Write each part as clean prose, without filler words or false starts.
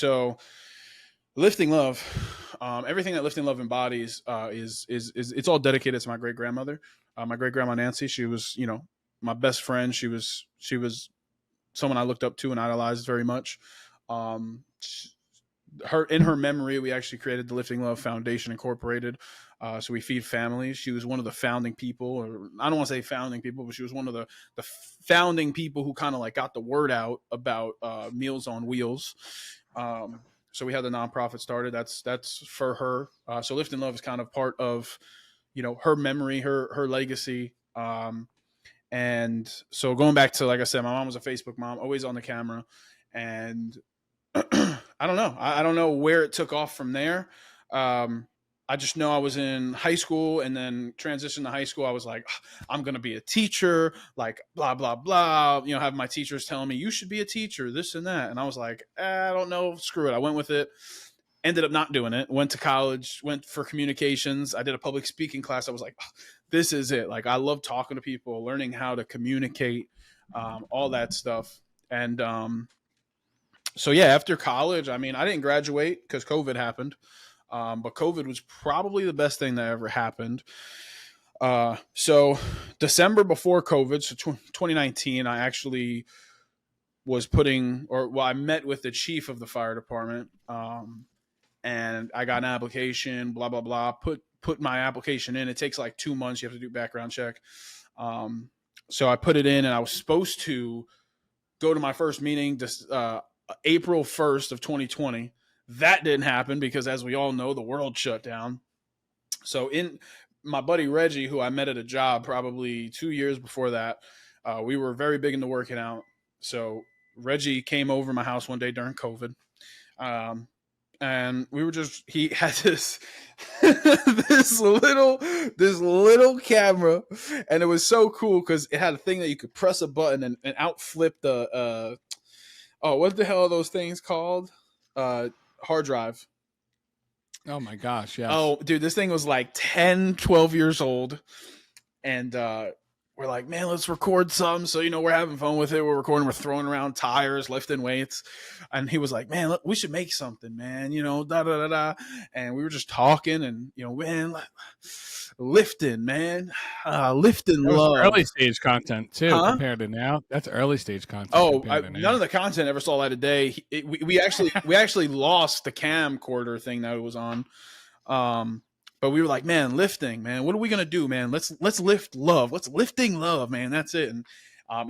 So Lifting Love, everything that Lifting Love embodies is it's all dedicated to my great grandmother, my great grandma Nancy. She was, my best friend. She was someone I looked up to and idolized very much. Um, her in her memory, we actually created the Lifting Love Foundation Incorporated. So we feed families. She was one of the founding people, or I don't want to say founding people, but she was one of the founding people who kind of like got the word out about Meals on Wheels. So we had the nonprofit started. That's for her. So Lift and Love is kind of part of her memory, her legacy. And so going back to, like I said, my mom was a Facebook mom, always on the camera, and I don't know. I don't know where it took off from there. I just know I was in high school and then transitioned to high school. I was like, I'm going to be a teacher, like blah, blah, blah. Have my teachers telling me you should be a teacher, this and that. And I was like, I don't know. Screw it. I went with it. Ended up not doing it. Went to college, went for communications. I did a public speaking class. I was like, this is it. Like, I love talking to people, learning how to communicate, all that stuff. And so, yeah, after college, I mean, I didn't graduate because COVID happened. But COVID was probably the best thing that ever happened. So December before COVID, so 2019, I actually was I met with the chief of the fire department, and I got an application, blah, blah, blah, put my application in. It takes like 2 months. You have to do background check. So I put it in, and I was supposed to go to my first meeting, April 1st of 2020. That didn't happen because, as we all know, the world shut down. So my buddy Reggie, who I met at a job probably 2 years before that, we were very big into working out. So Reggie came over my house one day during COVID. And we were he had this this little camera, and it was so cool because it had a thing that you could press a button and outflip the what the hell are those things called? Hard drive. Oh my gosh, yes. Oh, dude, this thing was like 10, 12 years old. And we're like, man, let's record some. So, we're having fun with it. We're recording, we're throwing around tires, lifting weights. And he was like, man, we should make something, man, da, da, da, da. And we were just talking and, man, lifting, man. Lifting love. Early stage content, too, compared to now. That's early stage content. Oh, none of the content ever saw light of day. We actually lost the camcorder thing that it was on. But we were like, man, lifting, man. What are we gonna do, man? Let's lift love. Let's lifting love, man. That's it. And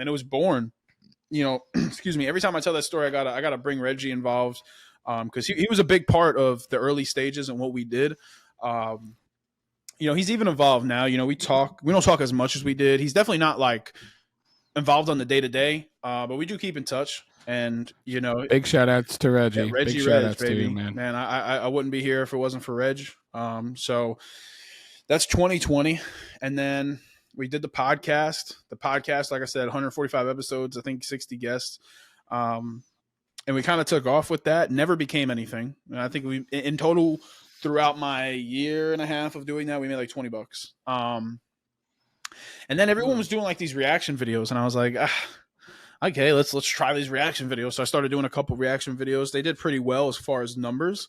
it was born. Excuse me. Every time I tell that story, I gotta bring Reggie involved, because he was a big part of the early stages and what we did. He's even involved now. We don't talk as much as we did. He's definitely not like involved on the day to day, but we do keep in touch. And big shout outs to Reggie. Yeah, Reggie, big shout outs baby. To you, man. Man, I wouldn't be here if it wasn't for Reg. So that's 2020, and then we did the podcast. The podcast, like I said, 145 episodes. I think 60 guests. And we kind of took off with that. Never became anything. And I think we, in total, throughout my year and a half of doing that, we made like $20. And then everyone was doing like these reaction videos, and I was like, okay, let's try these reaction videos. So I started doing a couple reaction videos. They did pretty well as far as numbers.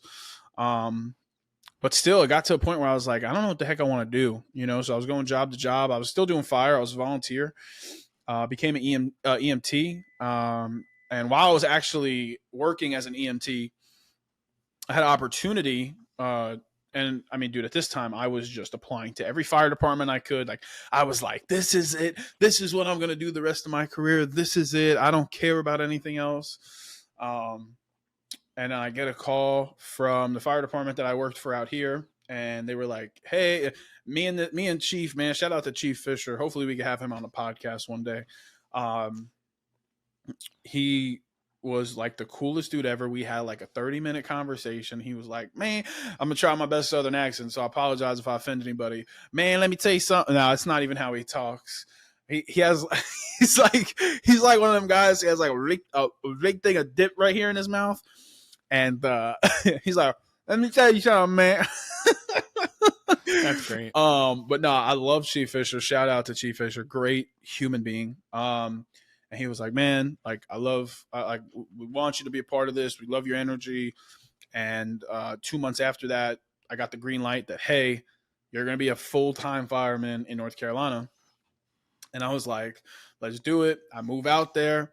But still, it got to a point where I was like, I don't know what the heck I want to do. So I was going job to job. I was still doing fire. I was a volunteer. Became an EMT. And while I was actually working as an EMT, I had an opportunity. And I mean, dude, at this time, I was just applying to every fire department I could. Like, I was like, this is it. This is what I'm going to do the rest of my career. This is it. I don't care about anything else. And I get a call from the fire department that I worked for out here. And they were like, hey, me and Chief, man, shout out to Chief Fisher. Hopefully we can have him on the podcast one day. He was like the coolest dude ever. We had like a 30-minute conversation. He was like, man, I'm gonna try my best Southern accent, so I apologize if I offend anybody. Man, let me tell you something. No, it's not even how he talks. He has he's like one of them guys. He has like a big thing of dip right here in his mouth, and he's like, let me tell you something, man. That's great. But no, I love Chief Fisher. Shout out to Chief Fisher, great human being. and he was like, "Man, like like we want you to be a part of this. We love your energy." And 2 months after that, I got the green light that, hey, you're going to be a full-time fireman in North Carolina. And I was like, let's do it. I move out there.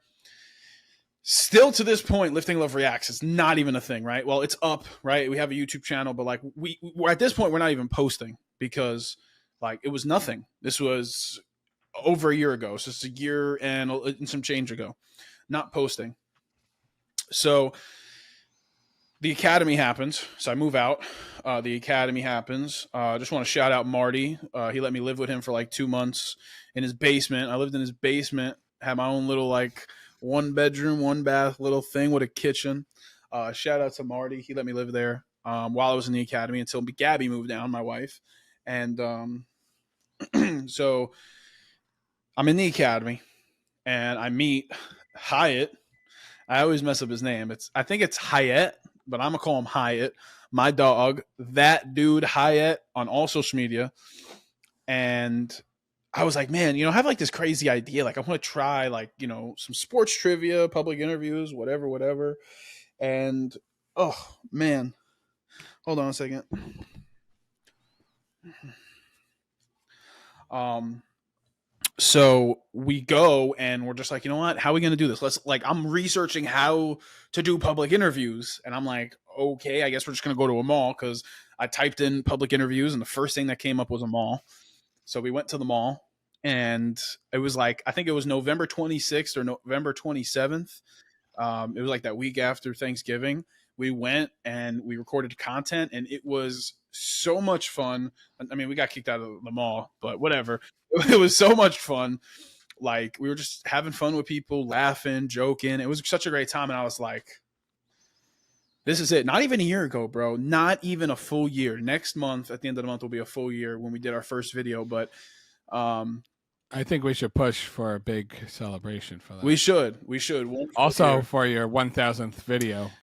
Still to this point, Lifting Love Reacts is not even a thing, right? Well, it's up, right? We have a YouTube channel, but like we're at this point, we're not even posting because like it was nothing. This was over a year ago. So it's a year and some change ago, not posting. So the academy happens. So I move out. The academy happens. I just want to shout out Marty. He let me live with him for like 2 months in his basement. I lived in his basement, had my own little like 1 bedroom, 1 bath little thing with a kitchen. Shout out to Marty. He let me live there while I was in the academy until Gabby moved down, my wife. And so I'm in the academy and I meet Hyatt. I always mess up his name. I think it's Hyatt, but I'm going to call him Hyatt. My dog, that dude Hyatt on all social media. And I was like, man, I have like this crazy idea. Like I want to try like, some sports trivia, public interviews, whatever. And oh man, hold on a second. So we go and we're just like, you know what? How are we going to do this? I'm researching how to do public interviews. And I'm like, okay, I guess we're just going to go to a mall because I typed in public interviews and the first thing that came up was a mall. So we went to the mall and it was like, I think it was November 26th or November 27th. It was like that week after Thanksgiving. We went and we recorded content and it was so much fun. I mean, we got kicked out of the mall, but whatever. It was so much fun. Like we were just having fun with people, laughing, joking. It was such a great time. And I was like, this is it. Not even a year ago, bro. Not even a full year. Next month, at the end of the month, will be a full year when we did our first video. But I think we should push for a big celebration for that. We should. Also for your 1000th video.